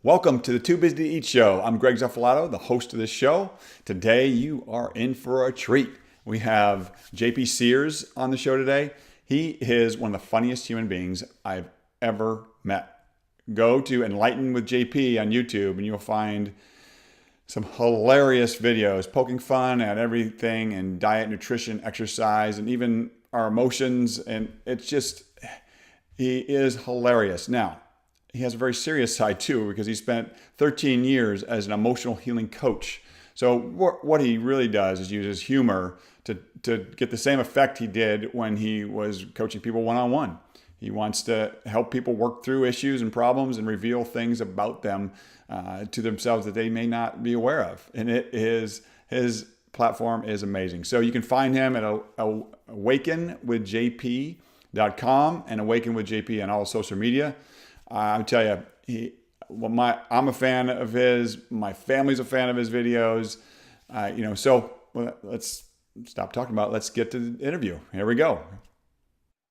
Welcome to the Too Busy to Eat show. I'm Greg Zuffalato, the host of this show. Today you are in for a treat. We have JP Sears on the show today. He is one of the funniest human beings I've ever met. Go to Enlighten with JP on YouTube and you'll find some hilarious videos poking fun at everything and diet, nutrition, exercise, and even our emotions. And he is hilarious. Now, he has a very serious side too because he spent 13 years as an emotional healing coach. So what he really does is uses humor to get the same effect he did when he was coaching people one-on-one. He wants to help people work through issues and problems and reveal things about them to themselves that they may not be aware of. And his platform is amazing. So you can find him at awakenwithjp.com and awakenwithjp on all social media. I tell you, I'm a fan of his. My family's a fan of his videos. Let's stop talking about it. Let's get to the interview. Here we go.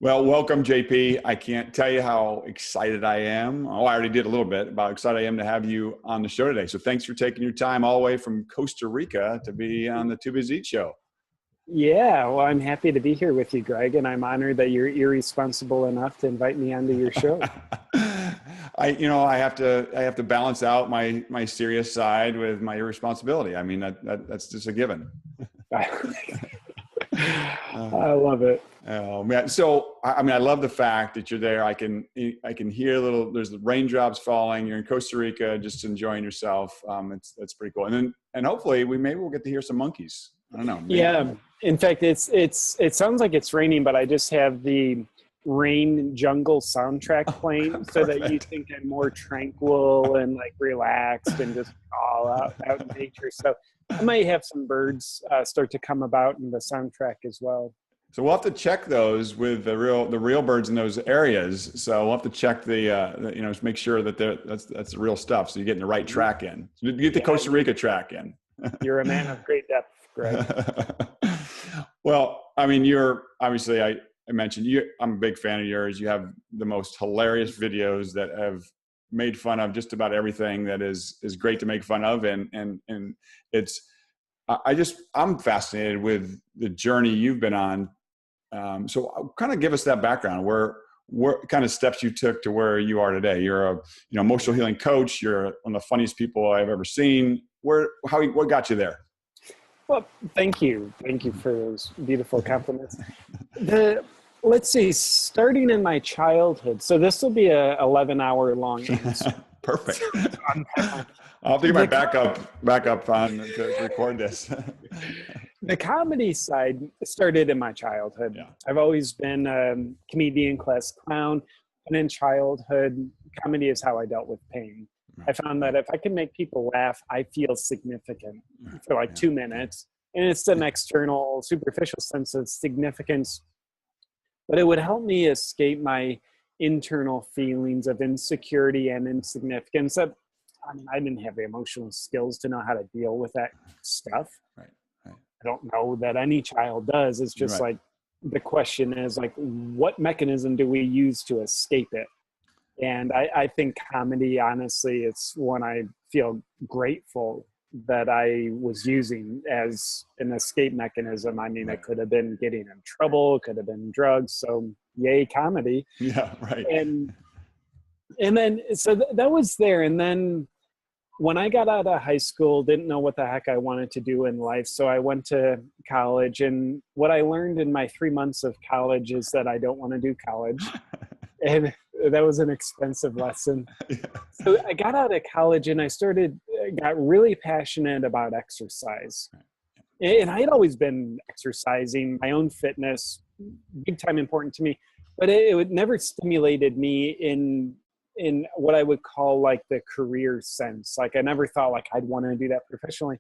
Well, welcome, JP. I can't tell you how excited I am. Oh, I already did a little bit about how excited I am to have you on the show today. So thanks for taking your time all the way from Costa Rica to be on the Too Busy to Eat show. Yeah, well, I'm happy to be here with you, Greg, and I'm honored that you're irresponsible enough to invite me onto your show. I have to balance out my serious side with my irresponsibility. I mean, that's just a given. I love it. Oh man! So I love the fact that you're there. I can hear there's the raindrops falling. You're in Costa Rica, just enjoying yourself. That's pretty cool. And hopefully we'll get to hear some monkeys. I don't know. Maybe. Yeah. In fact, it sounds like it's raining, but I just have the rain jungle soundtrack playing so that you think I'm more tranquil and like relaxed and just all out in nature. So I might have some birds start to come about in the soundtrack as well. So we'll have to check those with the real birds in those areas. So we'll have to check make sure that that's the real stuff. So you're getting the right track in. So you get the Costa Rica track in. You're a man of great depth, Greg. Well, I mean, you're obviously, I mentioned you. I'm a big fan of yours. You have the most hilarious videos that have made fun of just about everything that is great to make fun of, and it's. I'm fascinated with the journey you've been on. So kind of give us that background. Where kind of steps you took to where you are today? You're a emotional healing coach. You're one of the funniest people I've ever seen. What got you there? Well, thank you. Thank you for those beautiful compliments. Let's see, starting in my childhood. So this will be a 11-hour long answer. Perfect. I'll have to get my backup on to record this. The comedy side started in my childhood. Yeah. I've always been a comedian, class clown, and in childhood, comedy is how I dealt with pain. I found that if I can make people laugh, I feel significant for like 2 minutes. And it's an external, superficial sense of significance. But it would help me escape my internal feelings of insecurity and insignificance. I didn't have the emotional skills to know how to deal with that stuff. Right. I don't know that any child does. It's just like the question is like, what mechanism do we use to escape it? And I think comedy, honestly, it's one I feel grateful that I was using as an escape mechanism. I mean, it could have been getting in trouble, it could have been drugs. So yay, comedy. Yeah, right. And then, so that was there. And then when I got out of high school, didn't know what the heck I wanted to do in life. So I went to college. And what I learned in my 3 months of college is that I don't want to do college. And that was an expensive lesson. Yeah. So I got out of college and I got really passionate about exercise. And I had always been exercising, my own fitness, big time important to me, but it never stimulated me in what I would call like the career sense. Like I never thought like I'd want to do that professionally.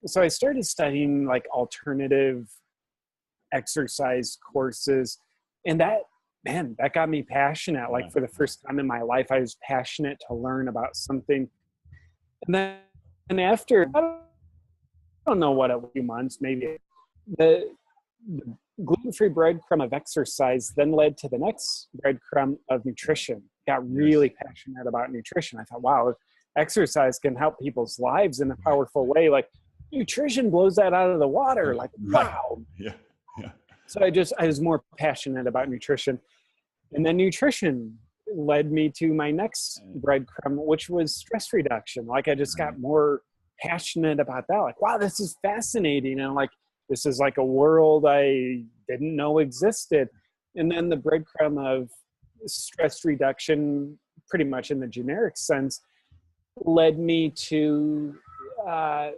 So I started studying like alternative exercise courses, and that got me passionate. Like for the first time in my life, I was passionate to learn about something. And after, I don't know what, a few months, maybe, the gluten-free breadcrumb of exercise then led to the next breadcrumb of nutrition. Got really passionate about nutrition. I thought, wow, exercise can help people's lives in a powerful way. Like nutrition blows that out of the water. Like, Right. wow. Yeah. Yeah. So I was more passionate about nutrition. And then nutrition led me to my next breadcrumb, which was stress reduction. Like I just got more passionate about that. Like, wow, this is fascinating. And like, this is like a world I didn't know existed. And then the breadcrumb of stress reduction, pretty much in the generic sense, led me to, I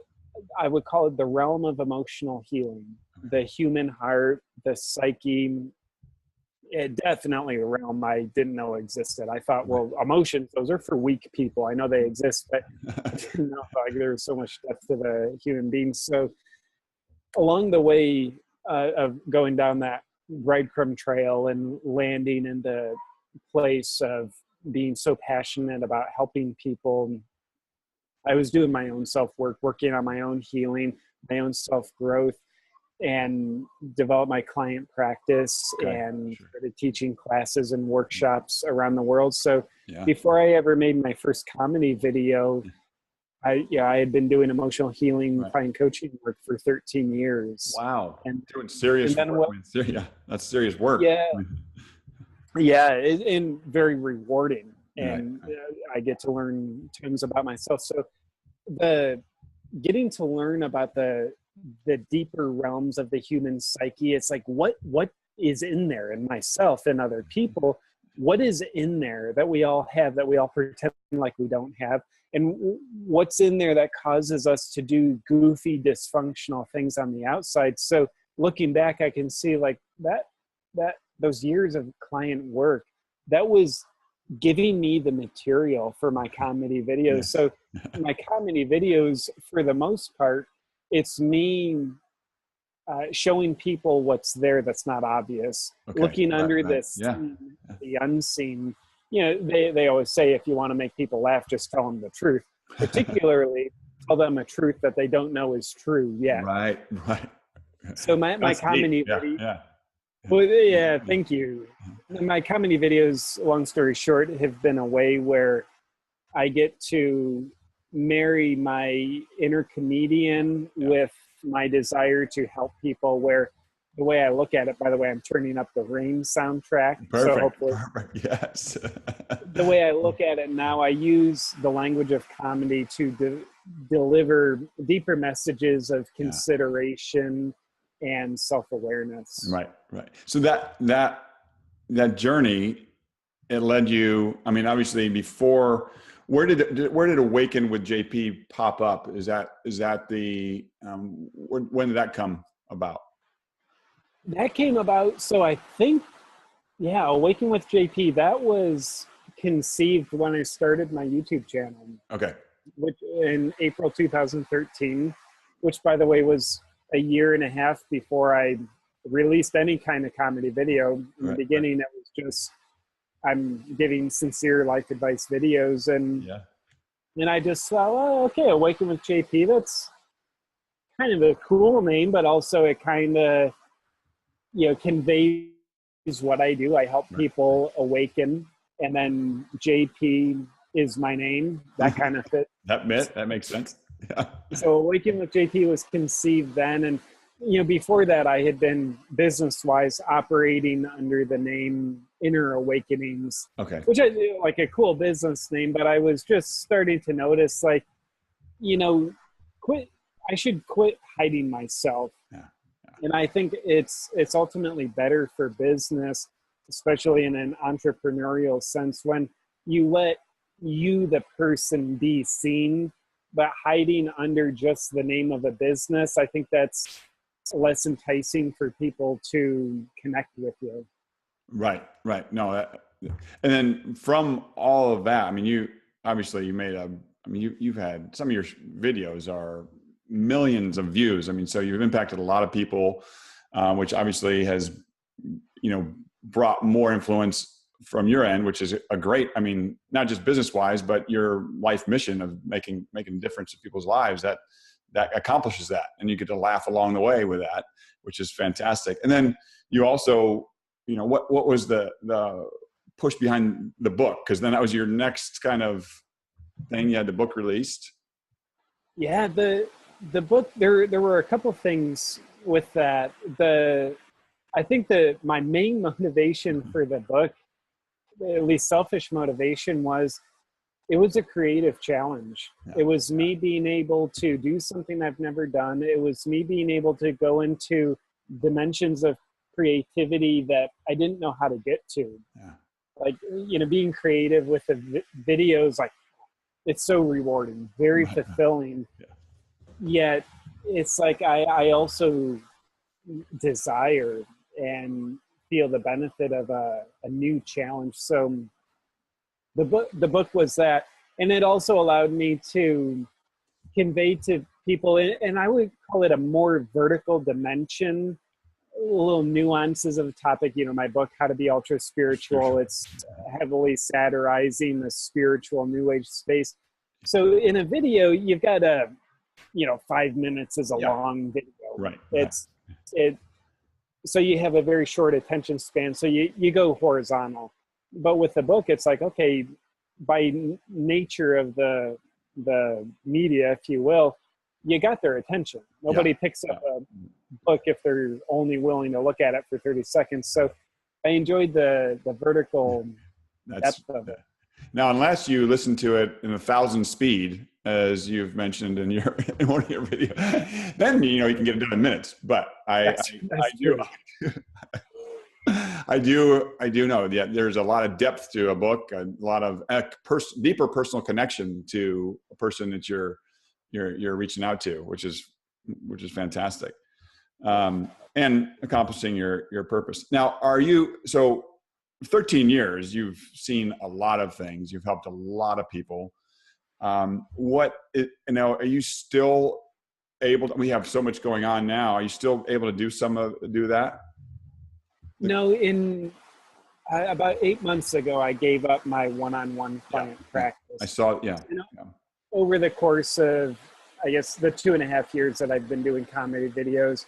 would call it the realm of emotional healing, the human heart, the psyche. It definitely a realm I didn't know existed. I thought, well, emotions, those are for weak people. I know they exist, but I didn't know like there's so much depth to the human being. So along the way of going down that breadcrumb trail and landing in the place of being so passionate about helping people, I was doing my own self-work, working on my own healing, my own self-growth, and develop my client practice and started teaching classes and workshops around the world. So before I ever made my first comedy video, I had been doing emotional healing, client coaching work for 13 years. Wow. And doing serious work. That's serious work. Yeah. And very rewarding. And I get to learn tons about myself. So the getting to learn about the deeper realms of the human psyche, it's like what is in there in myself and other people, what is in there that we all have, that we all pretend like we don't have, and what's in there that causes us to do goofy, dysfunctional things on the outside. So looking back, I can see like that those years of client work, that was giving me the material for my comedy videos. So my comedy videos, for the most part, it's me showing people what's there that's not obvious, looking under this, the unseen. You know, they always say, if you want to make people laugh, just tell them the truth. Particularly, tell them a truth that they don't know is true yet. Right. So my comedy video, well, thank you. My comedy videos, long story short, have been a way where I get to marry my inner comedian with my desire to help people, where the way I look at it, by the way, I'm turning up the Rain soundtrack. Perfect. So hopefully, Yes. The way I look at it now, I use the language of comedy to deliver deeper messages of consideration and self-awareness. Right. So that journey, it led you, I mean, obviously before, where did Awaken with JP pop up? Is that the, when did that come about? That came about, so I think, Awaken with JP, that was conceived when I started my YouTube channel. Okay. Which in April 2013, which by the way was a year and a half before I released any kind of comedy video. In the beginning, it was just, I'm giving sincere life advice videos, and I just thought, well, okay, Awaken with JP, that's kind of a cool name, but also it kind of, conveys what I do. I help people awaken, and then JP is my name. That kind of fit. That makes sense. Yeah. So Awaken with JP was conceived then, and before that, I had been business-wise operating under the name Inner Awakenings, which I like a cool business name, but I was just starting to notice, like, I should quit hiding myself. And I think it's ultimately better for business, especially in an entrepreneurial sense, when you let the person be seen, but hiding under just the name of a business, I think that's less enticing for people to connect with you. Right. No, and then from all of that, I mean, you've had, some of your videos are millions of views. I mean, so you've impacted a lot of people, which obviously has, brought more influence from your end, which is a great, I mean, not just business wise, but your life mission of making a difference in people's lives, that accomplishes that. And you get to laugh along the way with that, which is fantastic. And then you also, what was the push behind the book? Because then that was your next kind of thing. You had the book released. Yeah, the book, there were a couple things with that. I think that my main motivation for the book, at least selfish motivation, was it was a creative challenge. Yeah. It was me being able to do something I've never done. It was me being able to go into dimensions of creativity that I didn't know how to get to. Yeah. Like, being creative with the videos, like, it's so rewarding, very Right. fulfilling. Yeah. Yet it's like I also desire and feel the benefit of a new challenge. So the book was that, and it also allowed me to convey to people, and I would call it a more vertical dimension, little nuances of the topic. My book, How to Be Ultra Spiritual, it's heavily satirizing the spiritual new age space. So in a video, you've got 5 minutes is a long video. Right. It so you have a very short attention span, so you go horizontal. But with the book, it's like, okay, by nature of the media, if you will, you got their attention. Nobody picks up a book if they're only willing to look at it for 30 seconds. So I enjoyed the vertical depth of it. Now, unless you listen to it in 1,000 speed, as you've mentioned in one of your videos, then you can get it done in minutes. But I do know that there's a lot of depth to a book, a lot of deeper personal connection to a person that you're reaching out to, which is fantastic, and accomplishing your purpose. Now, 13 years, you've seen a lot of things. You've helped a lot of people. Are you still able to, we have so much going on now. Are you still able to do that? No, about 8 months ago, I gave up my one-on-one client practice. I saw it. Yeah. Over the course of, I guess, the 2.5 years that I've been doing comedy videos,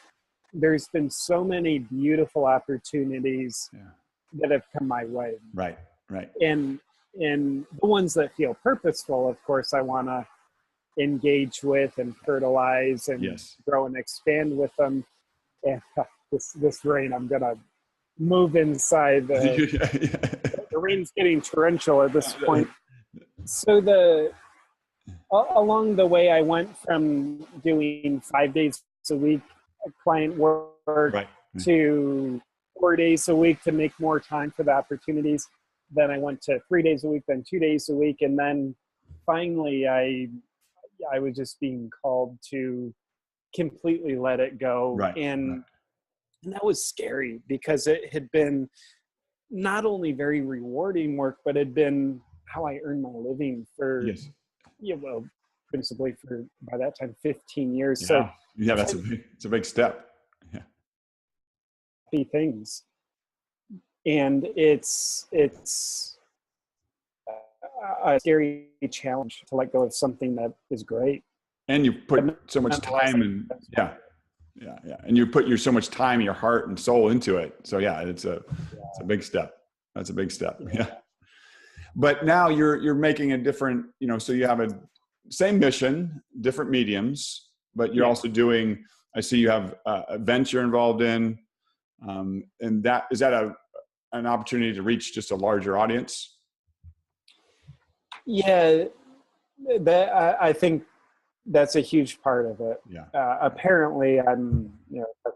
there's been so many beautiful opportunities that have come my way. Right. And the ones that feel purposeful, of course, I want to engage with and fertilize and grow and expand with them. And this rain, I'm going to move inside. The rain's getting torrential at this point. So along the way, I went from doing 5 days a week client work to 4 days a week to make more time for the opportunities. Then I went to 3 days a week, then 2 days a week. And then finally I was just being called to completely let it go. And that was scary because it had been not only very rewarding work, but it had been how I earned my living for, principally for, by that time, 15 years. Yeah. So it's a big step. Yeah. Things. And it's a scary challenge to let go of something that is great. And you put so much time and and you put so much time, your heart and soul into it. So it's a big step. That's a big step. Yeah. But now you're making a different, so you have a same mission, different mediums, but you're also doing, I see you have a venture involved in, and that, is that an opportunity to reach just a larger audience? Yeah, I think that's a huge part of it. Yeah. Apparently I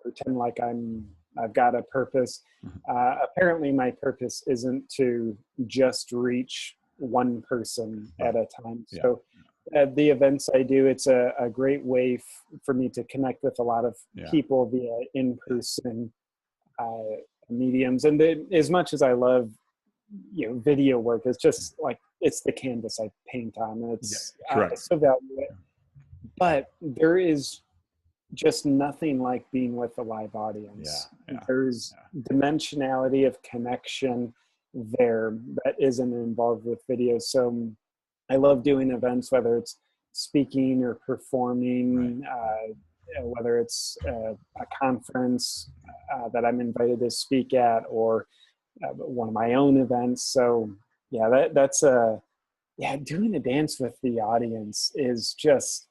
pretend like I've got a purpose. Apparently my purpose isn't to just reach one person at a time. So the events I do, it's a great way for me to connect with a lot of people via in-person mediums. And as much as I love, video work, it's just like, it's the canvas I paint on. It's I so value it. But there is just nothing like being with a live audience. There's dimensionality of connection there that isn't involved with video. So I love doing events, whether it's speaking or performing, whether it's a conference that I'm invited to speak at, or one of my own events. So that's yeah, doing a dance with the audience is just,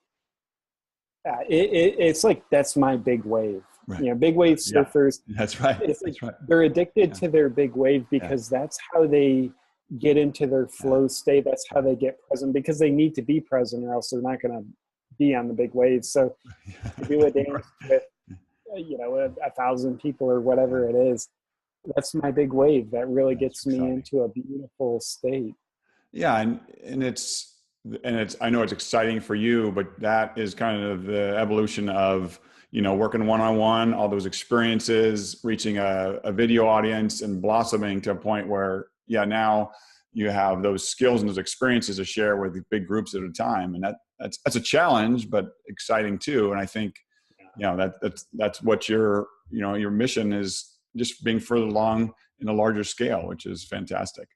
it's like, that's my big wave. Right. You know, big wave Yeah, surfers, that's right. it's like That's right. they're addicted Yeah. to their big wave Yeah. because that's how they get into their Yeah. flow state. That's how they get present, because they need to be present or else they're not going to be on the big wave. So to do a dance with, you know, 1,000 people or whatever it is, that's my big wave. That really That's gets me exciting. into a beautiful state. Yeah, and it's I know it's exciting for you, but that is kind of the evolution of, you know, working one-on-one, all those experiences, reaching a video audience and blossoming to a point where, yeah, now you have those skills and those experiences to share with big groups at a time. And that's a challenge, but exciting too. And I think, you know, that's what your mission is, just being further along in a larger scale, which is fantastic.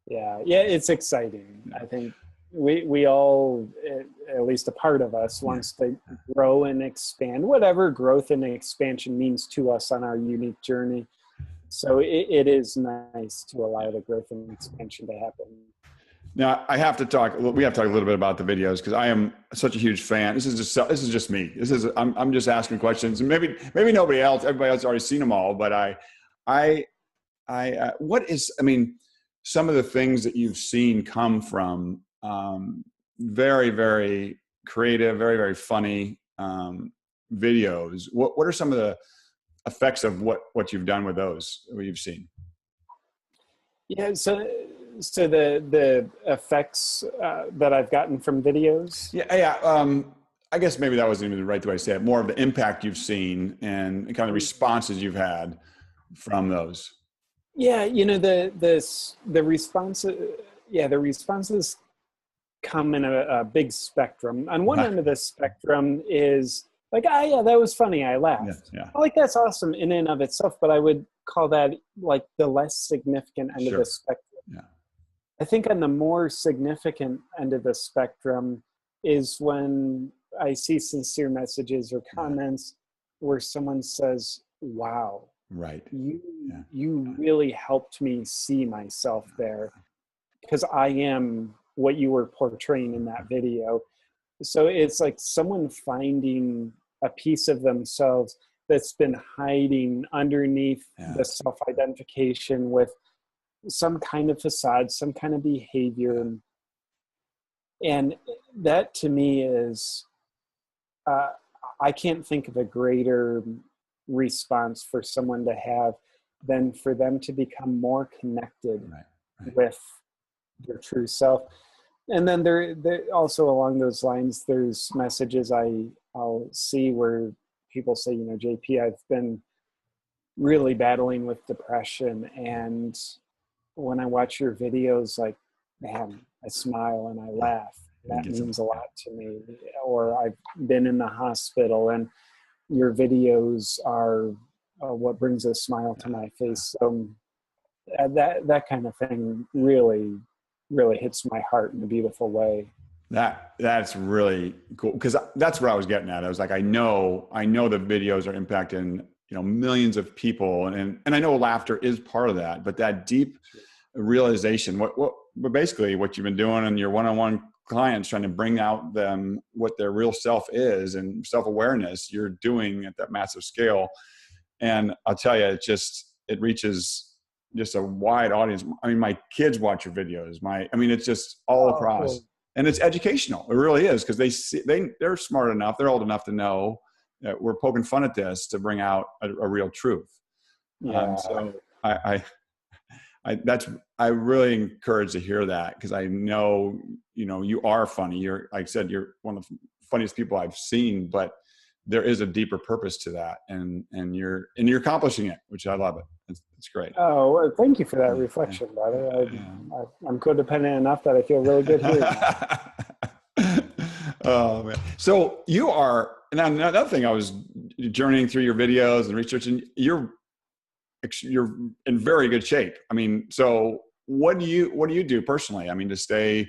Yeah, it's exciting. Yeah. I think we all, at least a part of us, wants to grow and expand, whatever growth and expansion means to us on our unique journey. So it is nice to allow the growth and expansion to happen. Now we have to talk a little bit about the videos, because I am such a huge fan. This is just me. I'm just asking questions, and maybe everybody else has already seen them all, but what is, I mean, some of the things that you've seen come from very, very creative, very, very funny videos. What are some of the effects of what you've done with those, what you've seen? Yeah, so the effects that I've gotten from videos. Yeah. I guess maybe that wasn't even the right way to say it. More of the impact you've seen and kind of responses you've had from those. Yeah, you know, the response. Yeah, the responses come in a big spectrum. On one end of the spectrum is like, ah, yeah, that was funny, I laughed. Yeah. Like, that's awesome in and of itself, but I would call that like the less significant end of the spectrum. Yeah. I think on the more significant end of the spectrum is when I see sincere messages or comments where someone says, wow, Right. you really helped me see myself there, because I am what you were portraying in that video. So it's like someone finding a piece of themselves that's been hiding underneath the self-identification with some kind of facade, some kind of behavior. And that to me is, I can't think of a greater response for someone to have than for them to become more connected with their true self. And then there also along those lines, there's messages I'll see where people say, you know, JP, I've been really battling with depression, and when I watch your videos, like, man, I smile and I laugh. That means a lot to me. Or I've been in the hospital and your videos are what brings a smile to my face. So that kind of thing really, really hits my heart in a beautiful way. That's really cool, because that's what I was getting at. I was like, I know the videos are impacting, you know, millions of people, and I know laughter is part of that, but that deep realization, but basically what you've been doing in your one-on-one clients, trying to bring out them what their real self is and self-awareness, you're doing at that massive scale. And I'll tell you, it reaches just a wide audience. I mean, my kids watch your videos. It's just all across. Cool. And it's educational. It really is, because they're smart enough, they're old enough to know that we're poking fun at this to bring out a real truth. Yeah. So I really encourage to hear that, because I know, you know, you are funny. You're, like I said, you're one of the funniest people I've seen, but there is a deeper purpose to that, and you're accomplishing it, which I love it. It's great. Oh, well, thank you for that reflection, brother. I'm codependent enough that I feel really good hearing that. Oh man! So you are, and another thing, I was journeying through your videos and researching. You're in very good shape. I mean, so what do you do personally? I mean, to stay.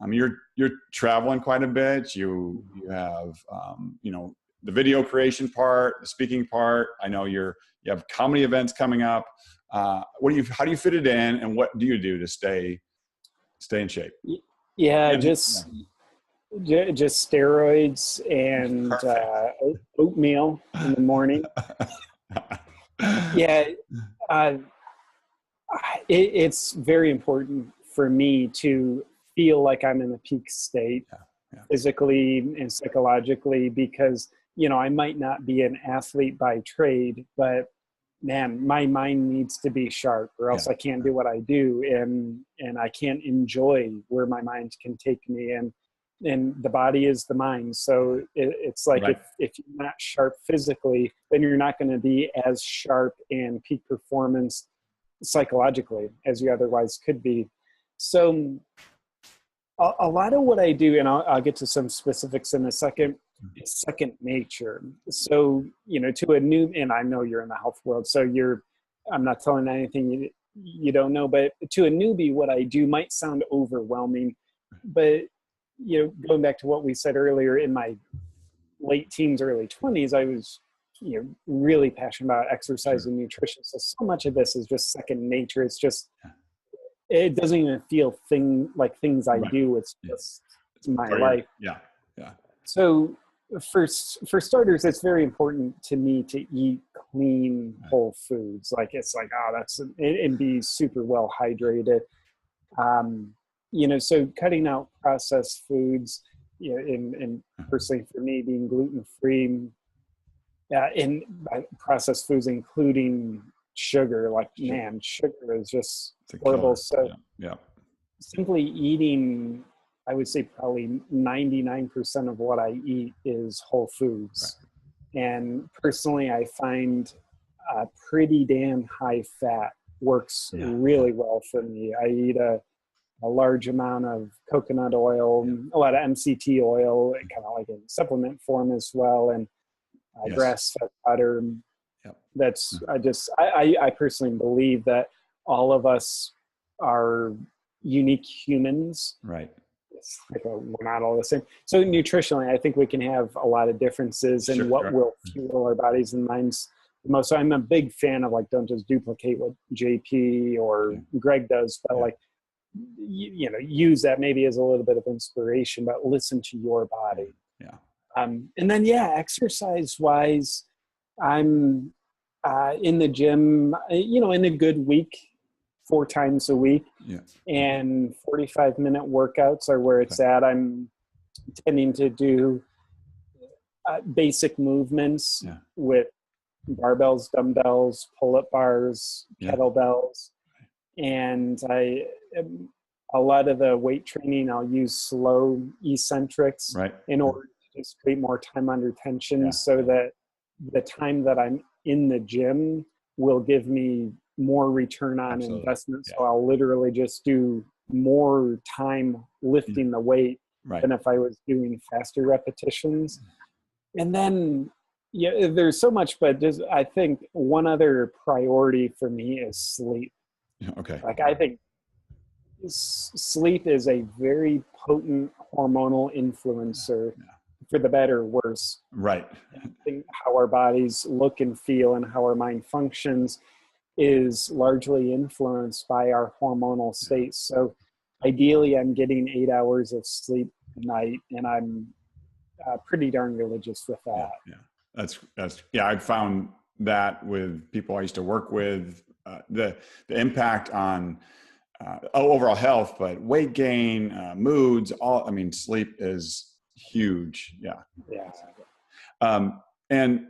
I mean, you're traveling quite a bit. You have you know, the video creation part, the speaking part. I know you have comedy events coming up. How do you fit it in, and what do you do to stay Stay in shape. Yeah, Yeah. just steroids and oatmeal in the morning. Yeah, uh, it's very important for me to feel like I'm in a peak state, physically and psychologically, because I might not be an athlete by trade, but man, my mind needs to be sharp, or else I can't do what I do, and I can't enjoy where my mind can take me. And the body is the mind, so it's like if you're not sharp physically, then you're not going to be as sharp and peak performance psychologically as you otherwise could be. So a lot of what I do, and I'll get to some specifics in a second, is second nature. So, to a new, and I know you're in the health world, so I'm not telling anything you don't know, but to a newbie, what I do might sound overwhelming, but, going back to what we said earlier, in my late teens, early 20s, I was, really passionate about exercise and nutrition. So much of this is just second nature. It's just, it doesn't even feel like things I do. It's just my life. Yeah. So for starters, it's very important to me to eat clean, whole foods. Like it's like, and be super well hydrated. So cutting out processed foods, and personally for me, being gluten-free, and processed foods, including sugar, man, sugar is just horrible. So simply eating, I would say probably 99% of what I eat is whole foods. And personally, I find pretty damn high fat works really well for me. I eat a large amount of coconut oil, a lot of MCT oil, kind of like in supplement form as well, and grass-fed butter. That's I personally believe that all of us are unique humans. Right. It's like we're not all the same. So nutritionally, I think we can have a lot of differences in what will fuel our bodies and minds the most. So I'm a big fan of don't just duplicate what JP or Greg does, but use that maybe as a little bit of inspiration, but listen to your body. And then exercise wise, I'm in the gym, in a good week, 4 times a week, and 45-minute workouts are where it's at. I'm tending to do basic movements with barbells, dumbbells, pull-up bars, kettlebells, and a lot of the weight training, I'll use slow eccentrics in order to just create more time under tension, so that the time that I'm in the gym will give me more return on investment. So I'll literally just do more time lifting the weight than if I was doing faster repetitions. And then, there's so much, but I think one other priority for me is sleep. I think sleep is a very potent hormonal influencer, for the better or worse. I think how our bodies look and feel and how our mind functions is largely influenced by our hormonal states. So ideally, I'm getting 8 hours of sleep a night, and I'm pretty darn religious with that. That's I found that with people I used to work with, the impact on overall health, but weight gain, moods, sleep is huge. And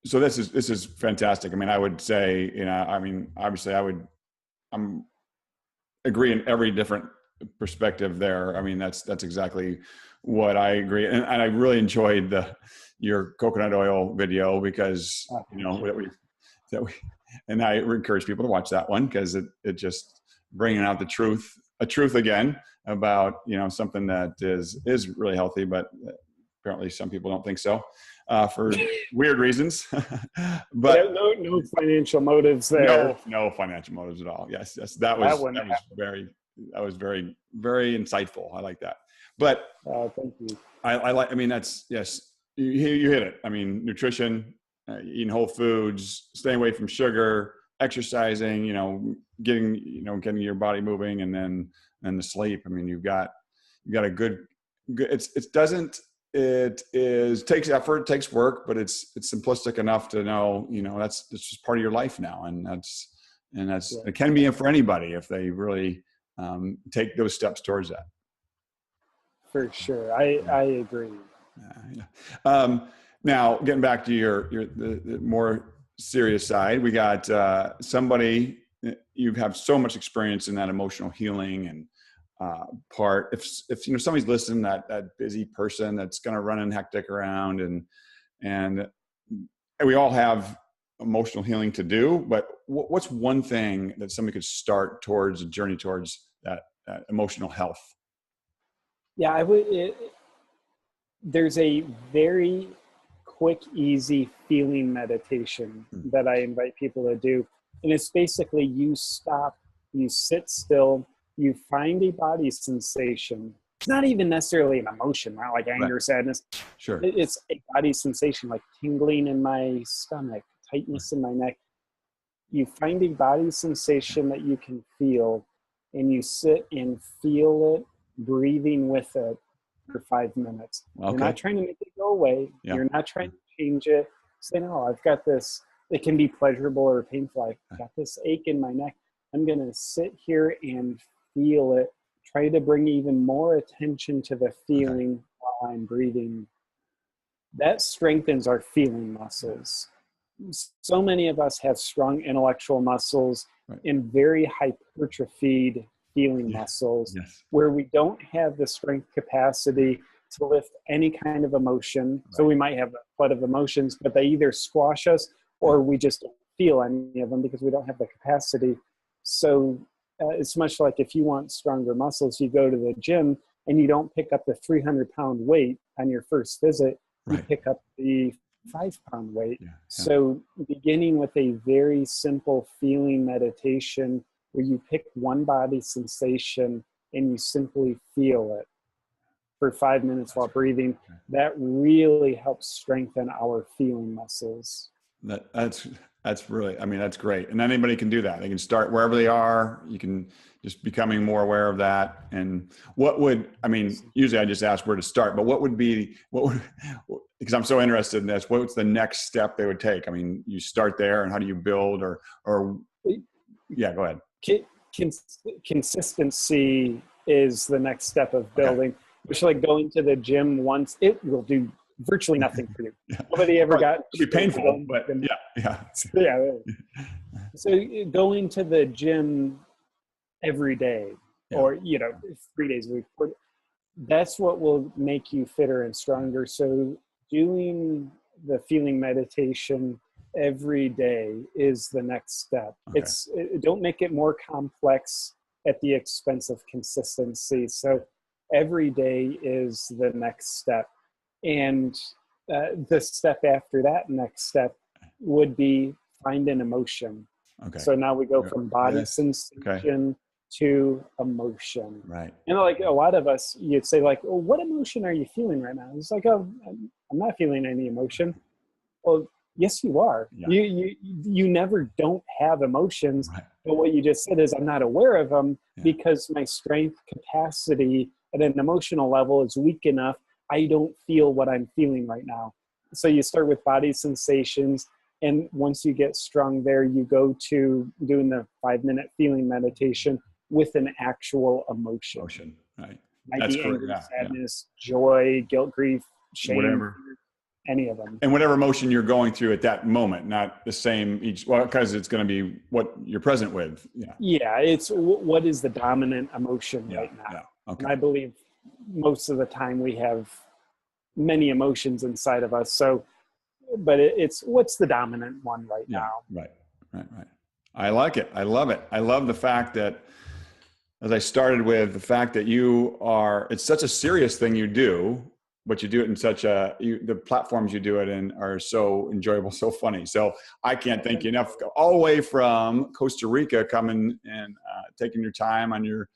so this is fantastic. I would say, obviously I'm agree in every different perspective there. That's exactly what I agree. And I really enjoyed your coconut oil video, because, and I encourage people to watch that one, because it just bringing out a truth again about, something that is really healthy, but apparently some people don't think so, for weird reasons. But no financial motives there. No financial motives at all. Yes. That was very, very insightful. I like that. But thank you. I like, that's, yes, you hit it. Nutrition, eating whole foods, staying away from sugar, exercising, getting your body moving, and then the sleep. I mean, you've got a good it takes effort, takes work, but it's simplistic enough to know, that's just part of your life now. And it can be for anybody if they really take those steps towards that. For sure. I agree. Now getting back to the more serious side, we got somebody. You have so much experience in that emotional healing and part. If somebody's listening, that busy person that's going to run and hectic around, and we all have emotional healing to do. But what's one thing that somebody could start towards a journey towards that emotional health? Yeah, there's a very quick, easy feeling meditation that I invite people to do. And it's basically you stop, you sit still, you find a body sensation. It's not even necessarily an emotion, not like anger, sadness. Sure. It's a body sensation, like tingling in my stomach, tightness in my neck. You find a body sensation that you can feel, and you sit and feel it, breathing with it for 5 minutes. Okay. You're not trying to make it go away. Yeah. You're not trying to change it. Say, no, I've got this. It can be pleasurable or painful. I've got this ache in my neck. I'm going to sit here and feel it. Try to bring even more attention to the feeling while I'm breathing. That strengthens our feeling muscles. So many of us have strong intellectual muscles and very hypertrophied feeling muscles where we don't have the strength capacity to lift any kind of emotion. So we might have a flood of emotions, but they either squash us or we just don't feel any of them because we don't have the capacity. So it's much like if you want stronger muscles, you go to the gym and you don't pick up the 300-pound weight on your first visit, you pick up the 5-pound weight. So beginning with a very simple feeling meditation where you pick one body sensation and you simply feel it for 5 minutes while breathing, that really helps strengthen our feeling muscles. That's really, that's great. And anybody can do that. They can start wherever they are. You can just becoming more aware of that. And usually I just ask where to start, but because I'm so interested in this, what's the next step they would take? You start there, and how do you build go ahead. Consistency is the next step of building. Which, like going to the gym once, it will do virtually nothing for you. Nobody ever got. It'll be painful, but yeah. So going to the gym every day, or 3 days a week, that's what will make you fitter and stronger. So doing the feeling meditation every day is the next step. Don't make it more complex at the expense of consistency. So every day is the next step. And the step after that next step would be find an emotion. So now we go from body sensation to emotion. Right. And like a lot of us, you'd say like, oh, what emotion are you feeling right now? It's like, oh, I'm not feeling any emotion. Well, yes, you are. Yeah. You never don't have emotions. Right. But what you just said is I'm not aware of them because my strength capacity at an emotional level is weak enough. I don't feel what I'm feeling right now. So you start with body sensations. And once you get strong there, you go to doing the 5-minute feeling meditation with an actual emotion. Right. Might be anger, sadness, joy, guilt, grief, shame, whatever. Any of them. And whatever emotion you're going through at that moment, not the same because it's going to be what you're present with. Yeah, it's what is the dominant emotion right now. Yeah. Okay. And I believe most of the time we have many emotions inside of us. So, but it's what's the dominant one right now. Right. I like it. I love it. I love the fact that, as I started with, the fact that it's such a serious thing you do, but you do it in the platforms you do it in are so enjoyable, so funny. So I can't thank you enough. All the way from Costa Rica, coming and taking your time on your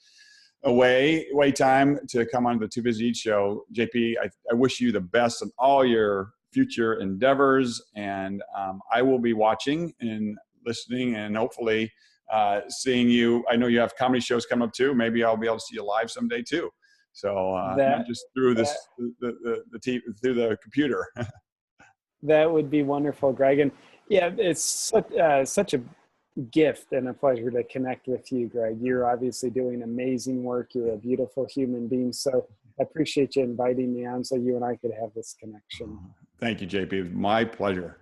away time to come on the Too Busy to Eat show. JP, I wish you the best in all your future endeavors, and I will be watching and listening, and hopefully seeing you. I know you have comedy shows coming up too. Maybe I'll be able to see you live someday too. So That not just through that this the TV, through the computer. that would be wonderful, Greg. And yeah, it's such a gift and a pleasure to connect with you, Greg. You're obviously doing amazing work. You're a beautiful human being. So I appreciate you inviting me on so you and I could have this connection. Thank you, JP. It was my pleasure.